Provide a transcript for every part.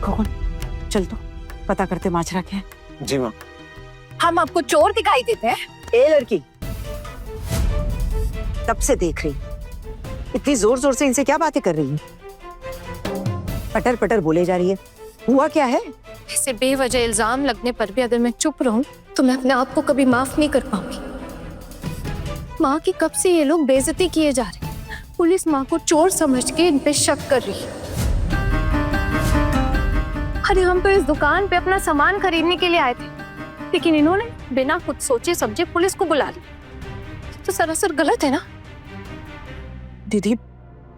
कौन? चल तो पता करते माजरा क्या है। जी माँ। हम आपको चोर दिखाई देते हैं? ए लड़की, तब से देख रही, इतनी जोर जोर से इनसे क्या बातें कर रही है? पटर पटर बोले जा रही है। हुआ क्या है? ऐसे बेवजह इल्जाम लगने पर भी अगर मैं चुप रहूं तो मैं अपने आप को कभी माफ नहीं कर पाऊंगी। माँ की कब से ये लोग बेइज्जती किए जा रहे हैं। पुलिस माँ को चोर समझ के इन पे शक कर रही है। अरे हम तो इस दुकान पे अपना सामान खरीदने के लिए आए थे, लेकिन इन्होंने बिना कुछ सोचे समझे पुलिस को बुला लिया। तो सरासर गलत है ना। दीदी,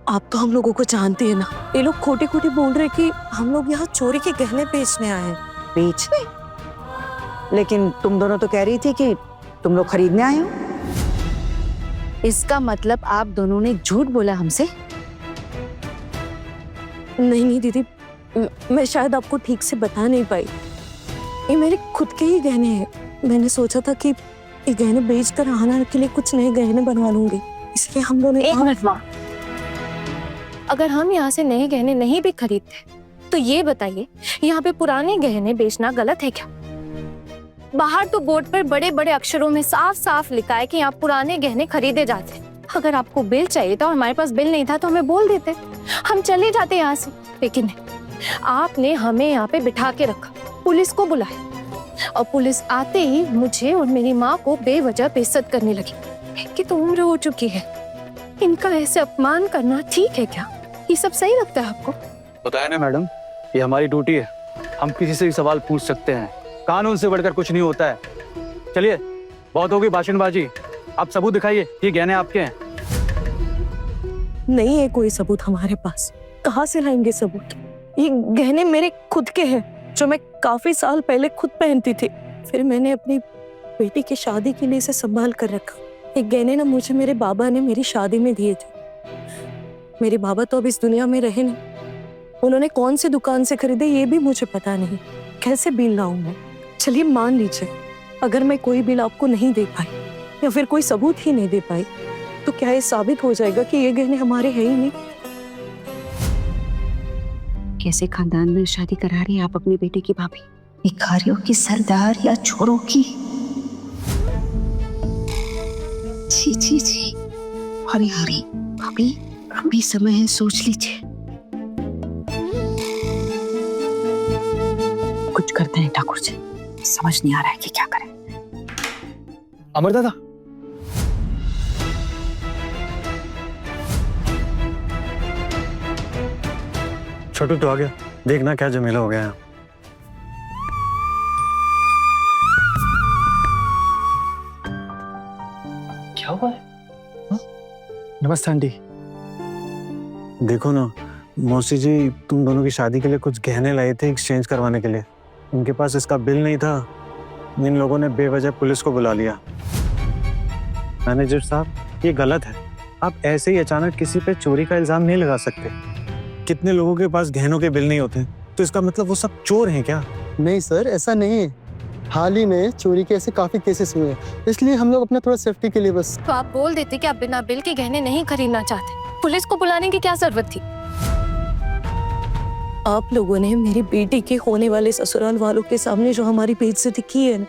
आप तो हम लोगों को जानती है ना, ये लोग खोटे खोटे बोल रहे कि हम लोग यहाँ चोरी के गहने बेचने आए हैं। बेचने? लेकिन तुम दोनों तो कह रही थी कि तुम लोग खरीदने आए हो। इसका मतलब आप दोनों ने झूठ बोला हमसे? नहीं नहीं दीदी, मैं शायद आपको ठीक से बता नहीं पाई। ये मेरे खुद के ही गहने हैं। मैंने सोचा था कि ये गहने बेचकर आना के लिए कुछ नए गहने बनवा लूंगी, इसलिए हम दोनों। एक मिनट माँ, अगर हम यहाँ से नए गहने नहीं भी खरीदते तो ये बताइए, यहाँ पे पुराने गहने बेचना गलत है क्या? बाहर तो बोर्ड पर बड़े बड़े अक्षरों में साफ साफ लिखा है कि यहाँ पुराने गहने खरीदे जाते हैं। अगर आपको बिल चाहिए था और हमारे पास बिल नहीं था तो हमें बोल देते, हम चले जाते यहाँ से। लेकिन आपने हमें यहाँ पे बिठा के रखा, पुलिस को बुलाया और पुलिस आते ही मुझे और मेरी माँ को बेवजह बेइज्जत करने लगी। इनकी तो उम्र हो चुकी है, इनका ऐसे अपमान करना ठीक है क्या? ये सब सही लगता है आपको? पता है ना मैडम, ये हमारी ड्यूटी है। हम किसी से भी सवाल पूछ सकते हैं, कानून से बढ़कर कुछ नहीं होता है। चलिए, बहुत होगी भाषणबाजी, आप सबूत दिखाइए, ये गहने आपके हैं। नहीं है कोई सबूत हमारे पास। कहाँ से लाएंगे सबूत? ये गहने मेरे खुद के हैं, जो मैं काफी साल पहले खुद पहनती थी। फिर मैंने अपनी बेटी की शादी के लिए इसे संभाल कर रखा। ये गहने ना मुझे मेरे बाबा ने मेरी शादी में दिए थे। मेरे बाबा तो अब इस दुनिया में रहे नहीं, उन्होंने कौन सी दुकान से खरीदे ये भी मुझे पता नहीं। कैसे बिल लाऊं मैं? चलिए मान लीजिए, अगर मैं कोई बिल आपको नहीं दे पाई या फिर कोई सबूत ही नहीं दे पाई, तो क्या ये साबित हो जाएगा कि ये गहने हमारे हैं ही नहीं? कैसे खानदान में शादी करा रही हैं आप अपनी बेटी की भाभी? भिखारियों की सरदार या चोरों की? छी छी छी। हरी हरी भाभी, अभी समय है, सोच लीजिए। कुछ करते हैं ठाकुर जी, समझ नहीं आ रहा है कि क्या करें। अमर दादा, छोटू तो आ गया, देखना क्या झमेला हो गया है। क्या हुआ है? नमस्ते आंटी। देखो ना मौसी जी, तुम दोनों की शादी के लिए कुछ गहने लाए थे एक्सचेंज करवाने के लिए। उनके पास इसका बिल नहीं था, इन लोगों ने बेवजह पुलिस को बुला लिया। मैनेजर साहब, ये गलत है। आप ऐसे ही अचानक किसी पे चोरी का इल्जाम नहीं लगा सकते। कितने लोगों के पास गहनों के बिल नहीं होते, तो इसका मतलब वो सब चोर हैं क्या? नहीं सर, ऐसा नहीं है। हाल ही में चोरी के ऐसे काफी केसेस हुए हैं, इसलिए हम लोग अपना थोड़ा सेफ्टी के लिए बस। तो आप बोल देते कि आप बिना बिल के गहने नहीं खरीदना चाहते, पुलिस को बुलाने की क्या जरूरत थी? आप लोगों ने मेरी बेटी के होने वाले ससुराल वालों के सामने जो हमारी बेइज्जती की है ना,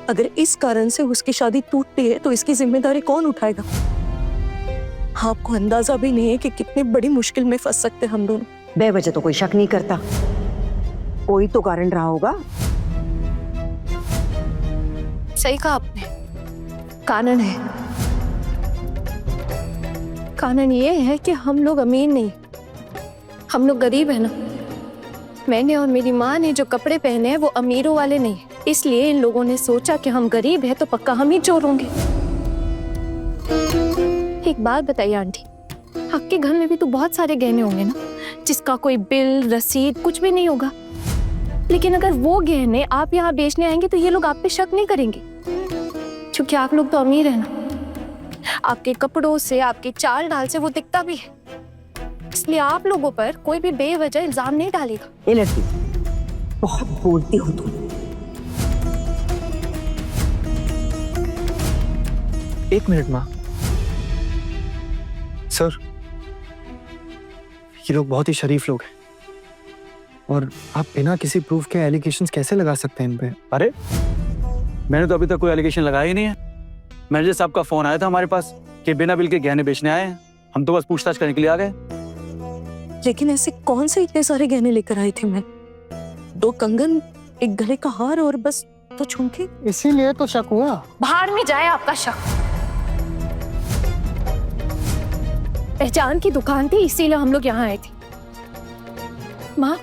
अगर इस कारण से उसकी शादी टूटती है तो इसकी जिम्मेदारी कौन उठाएगा? आपको अंदाजा भी नहीं है कि कितनी बड़ी मुश्किल में फंस सकते हम दोनों। बेवजह तो कोई शक नहीं करता, कोई तो कारण रहा होगा। सही कहा आपने, कारण है। कारण ये है कि हम लोग अमीर नहीं, हम लोग गरीब है ना। मैंने और मेरी माँ ने जो कपड़े पहने हैं वो अमीरों वाले नहीं, इसलिए इन लोगों ने सोचा कि हम गरीब हैं तो पक्का हम ही चोर होंगे। एक बात बताइए आंटी, आपके घर में भी तो बहुत सारे गहने होंगे ना, जिसका कोई बिल रसीद कुछ भी नहीं होगा। लेकिन अगर वो गहने आप यहाँ बेचने आएंगे तो ये लोग आप पे शक नहीं करेंगे, क्योंकि आप लोग तो अमीर है ना। आपके कपड़ों से, आपके चाल ढाल से वो दिखता भी है, इसलिए आप लोगों पर कोई भी बेवजह इल्जाम नहीं डालेगा। ये लड़की बहुत बोलती हो तुम। एक मिनट माँ। सर, ये लोग बहुत ही शरीफ लोग हैं, और आप बिना किसी प्रूफ के एलिगेशंस कैसे लगा सकते हैं इन पे? अरे मैंने तो अभी तक कोई एलिगेशन लगाया ही नहीं है। मैनेजर साहब का फोन आया था हमारे पास कि बिना बिल के गहने बेचने आए हैं। हम तो बस पूछताछ करने के लिए आ गए। लेकिन ऐसे कौन से इतने सारे गहने लेकर आई थी मैं? 2 कंगन, एक गले का हार और बस 2 झुमके। इसीलिए तो शक हुआ। बाहर में जाए आपका शक। पहचान की दुकान थी इसीलिए हम लोग यहाँ आए थे। माँ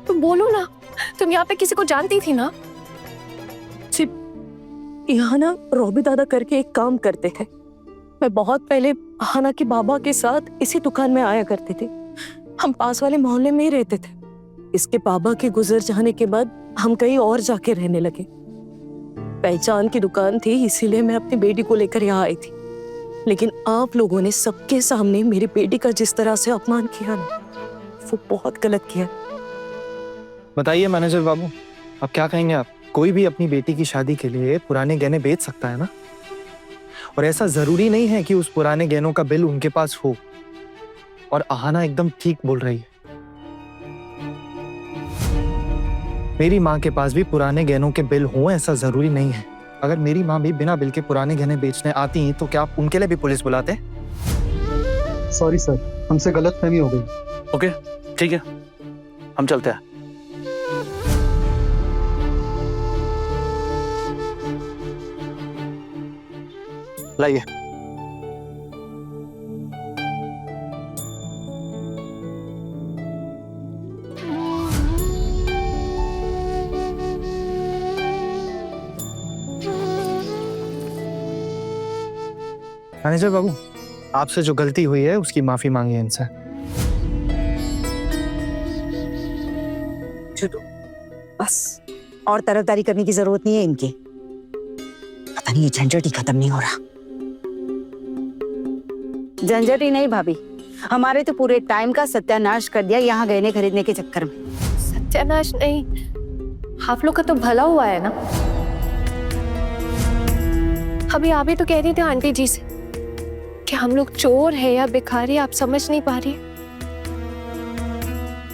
तुम बोलो ना, तुम यहाँ पे किसी को जानती थी ना? यहाँ ना रॉबी दादा करके एक काम करते थे। मैं बहुत पहले हाना के बाबा के साथ इसी दुकान में आया करते थे। हम पास वाले मोहल्ले में ही रहते थे। इसके बाबा के गुजर जाने के बाद हम कहीं और जाके रहने लगे। पहचान की दुकान थी इसीलिए मैं अपनी बेटी को लेकर यहाँ आई थी। लेकिन आप लोगों ने सबके सामने मेरी बेटी का जिस तरह से अपमान किया ना, वो बहुत गलत किया। बताइए मैनेजर बाबू, अब क्या कहेंगे आप? कोई भी अपनी बेटी की शादी के लिए पुराने गहने बेच सकता है ना? और ऐसा जरूरी नहीं है कि उस पुराने गहनों का बिल उनके पास हो। और आहाना एकदम ठीक बोल रही है। मेरी माँ के पास भी पुराने गहनों के बिल हों ऐसा जरूरी नहीं है। अगर मेरी माँ भी बिना बिल के पुराने गहने बेचने आती तो क्या आप उनके लिए भी पुलिस बुलाते? सॉरी सर, हमसे गलतफहमी हो गई। ओके ठीक है, हम चलते हैं। लाइए। मैनेजर बाबू, आपसे जो गलती हुई है उसकी माफी मांगिए इनसे। छोटू बस, और तरफदारी करने की जरूरत नहीं है इनकी। पता नहीं ये झंझट ही खत्म नहीं हो रहा। झंझट ही नहीं भाभी, हमारे तो पूरे टाइम का सत्यानाश कर दिया यहाँ गहने खरीदने के चक्कर में। सत्यानाश नहीं, आप लोग का तो भला हुआ है ना। अभी आप ही तो कह रही थी आंटी जी से कि हम लोग चोर है या भिखारी, आप समझ नहीं पा रही।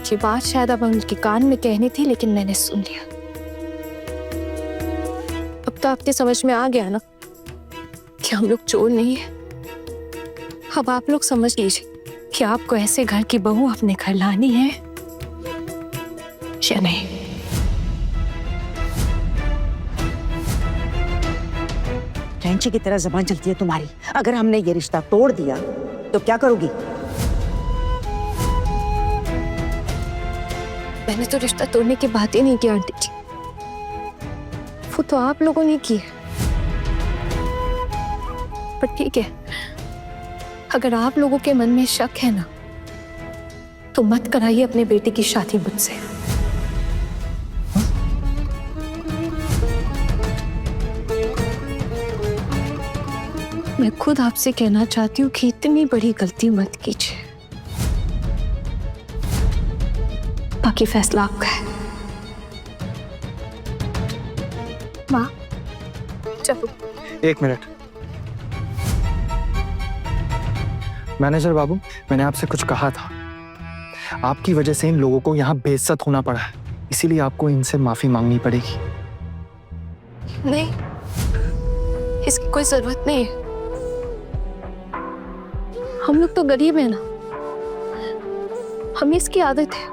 ये बात शायद अब उनके कान में कहनी थी लेकिन मैंने सुन लिया। अब तो आपके समझ में आ गया ना कि हम लोग चोर नहीं है। अब आप लोग समझ लीजिए कि आपको ऐसे घर की बहू अपने घर लानी है या नहीं। कैंची की तरह जबान चलती है तुम्हारी। अगर हमने ये रिश्ता तोड़ दिया तो क्या करोगी? मैंने तो रिश्ता तोड़ने की बात ही नहीं की आंटी जी, वो तो आप लोगों ने की है। पर ठीक है, अगर आप लोगों के मन में शक है ना तो मत कराइए अपने बेटे की शादी मुझसे। मैं खुद आपसे कहना चाहती हूँ कि इतनी बड़ी गलती मत कीजिए। बाकी फैसला आपका है। माँ चलो। एक मिनट मैनेजर बाबू, मैंने आपसे कुछ कहा था। आपकी वजह से इन लोगों को यहाँ बेइज्जत होना पड़ा है, इसीलिए आपको इनसे माफी मांगनी पड़ेगी। नहीं, इसकी कोई जरूरत नहीं है। हम लोग तो गरीब है ना, हमें इसकी आदत है।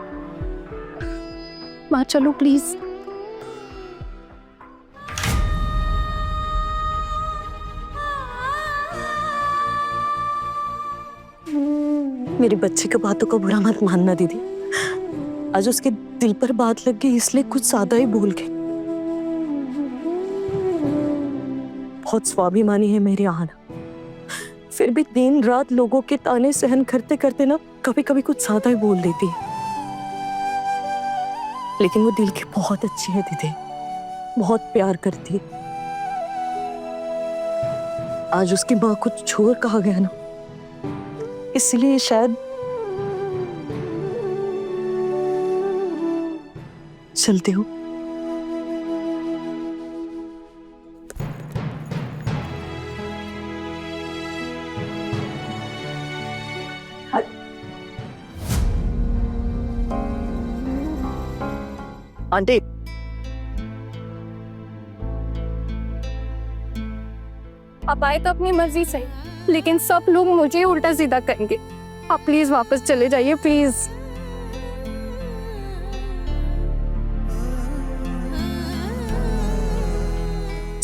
माँ चलो प्लीज। मेरे बच्चे की बातों का बुरा मत मानना दीदी। आज उसके दिल पर बात लग गई इसलिए कुछ ज्यादा ही भूल गई। बहुत स्वाभिमानी है मेरी आहाना, फिर भी दिन रात लोगों के ताने सहन करते करते ना कभी कभी कुछ ज्यादा ही बोल देती है। लेकिन वो दिल की बहुत अच्छी है दीदी, बहुत प्यार करती है। आज उसकी माँ को छोड़ कहा गया ना, इसलिए शायद चलते हो। आंटी आप आए तो अपनी मर्जी से, लेकिन सब लोग मुझे उल्टा सीधा कहेंगे। आप प्लीज वापस चले जाइए, प्लीज।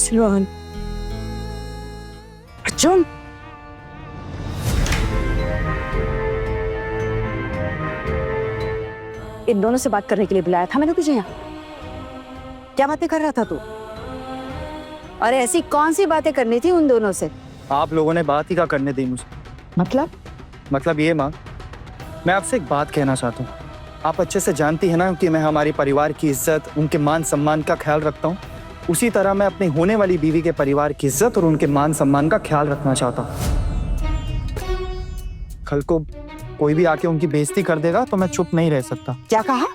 सिलवान, अर्जुन, इन दोनों से बात करने के लिए बुलाया था मैंने तुझे यहाँ। क्या बातें कर रहा था तू? और ऐसी कौन सी बातें करनी थी उन दोनों से? आप लोगों ने बात ही क्या करने दी मुझे? मतलब ये माँ, मैं आपसे एक बात कहना चाहता हूँ। आप अच्छे से जानती है ना कि मैं हमारे परिवार की इज्जत, उनके मान सम्मान का ख्याल रखता हूँ। उसी तरह मैं अपनी होने वाली बीवी के परिवार की इज्जत और उनके मान सम्मान का ख्याल रखना चाहता हूँ। कल को कोई भी आके उनकी बेइज्जती कर देगा तो मैं चुप नहीं रह सकता। क्या कहा?